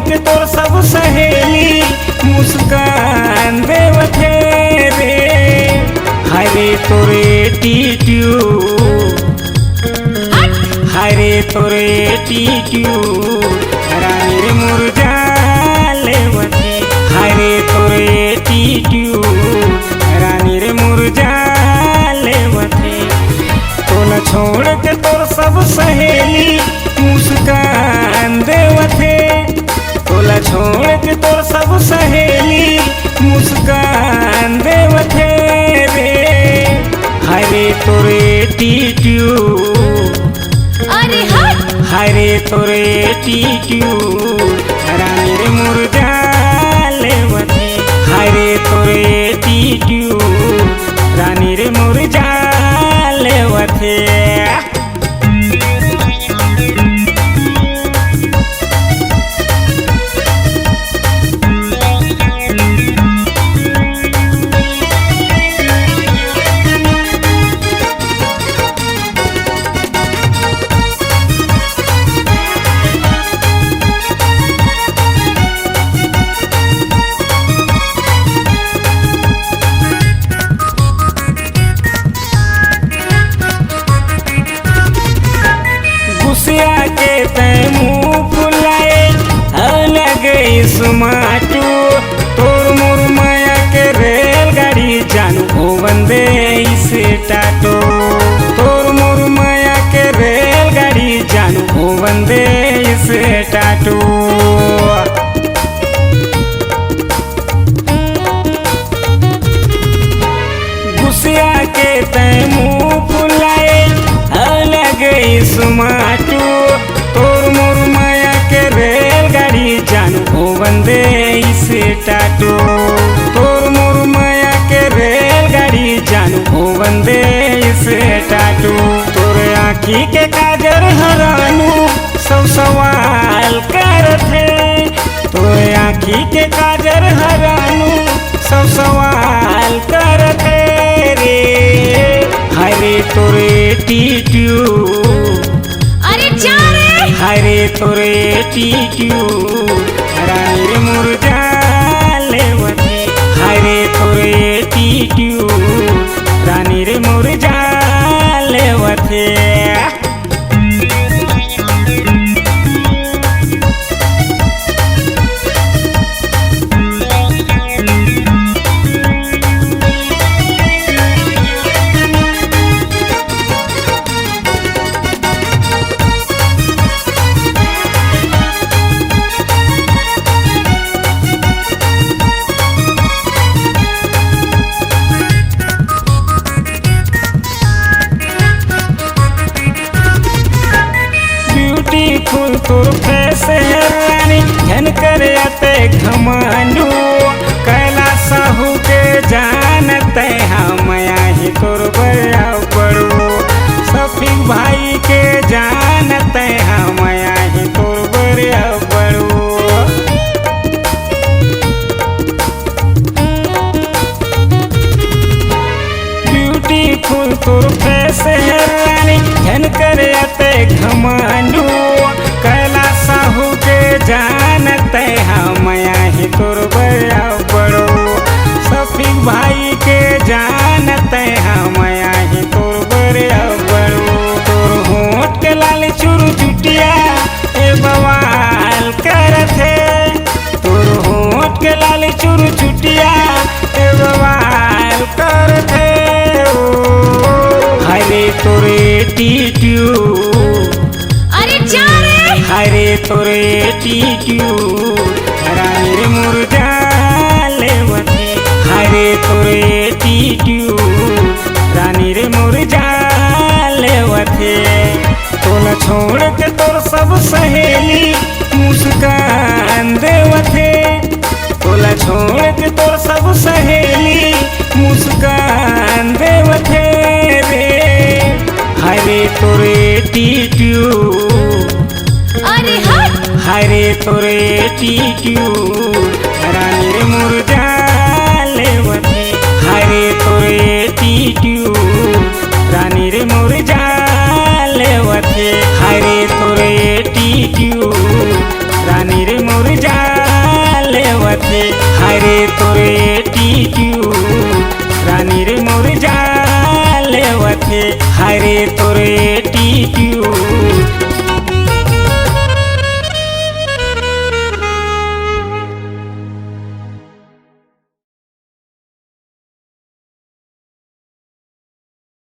के तोर सब सहेली मुस्कान देवथे रे। हरे तोरे एटीट्यूड, हरे तोरे एटीट्यूड रानी रे मुरझा लेवथे। हरे तोरे एटीट्यूड रानी रे मुरझा लेवथे। तोला छोड़ के तोर सब सहेली मुस्कान देवथे। तोला छोड़ के तोर सब सहेली मुस्कान देवथे रे। हरे तोरे एटीट्यूड, अरे हट, हरे तोरे एटीट्यूड रानी रे मुरझा लेवथे। हरे तोरे एटीट्यूड रानी रे मुरझा लेवथे। गुस्सिया के तय मुँह फुलाए अलग सुमाटू। तोर मोर माया के रेलगाड़ी जानू हो वंदे इसे टाटो। तोर मोर माया के रेलगाड़ी जानू हो वंदे इसे टाटो। गुस्सिया के तय मुँह फुलाए अलग सुमाटू। तोर मोर माया के रेलगाड़ी जानू हो वंदे इसे टाटो। तोर मोर माया के रेलगाड़ी जानू हो वंदे इसे टाटो। तोरे आँखी के काजर हरानू सब सवाल करथे। तोरे आँखी के काजर हरानू सब सवाल करथे रे। हरे तोरे एटीट्यूड, अरे जा रे, हरे तोरे एटीट्यूड रानी रे मुरझा लेवथे। हरे तोरे एटीट्यूड रानी रे मुरझा लेवथे। ब्यूटीफुल तोर फेस है रानी धन कर आते घमंडू। कैला साहू के जानते हम ही तोर बड़ा पड़ू। सफीक भाई के जानते हम ही तोर बड़ा पड़ू। ब्यूटीफुल तोर फेस है रानी धन कर आते घमंडू। कैला साहू के जानते हम ही तोर बड़ा बड़ो। सफीक भाई के जानते हम ही तोर बड़ा बड़ो। तोर होंठ के लाल चुरु चुटिया ए बवाल करथे। तोर होंठ के लाल चुरु चुटिया ए बवाल करथे। हरे तोरे एटीट्यूड, अरे जा रे, हरे तोरे एटीट्यूड रानी रे मुरझा लेवथे। हरे तोरे एटीट्यूड रानी रे मुरझा लेवथे। तोला छोड़ के तोर सब सहेली मुस्कान देवथे। तोला छोड़ के तोर सब सहेली मुस्कान देवथे रे। हरे तोरे एटीट्यूड, अरे हट, हरे तोरे एटीट्यूड रानी रे मुरझा लेवथे। हरे तोरे एटीट्यूड रानी रे मुरझा लेवथे। हरे तोरे एटीट्यूड रानी रे मुरझा हरे तो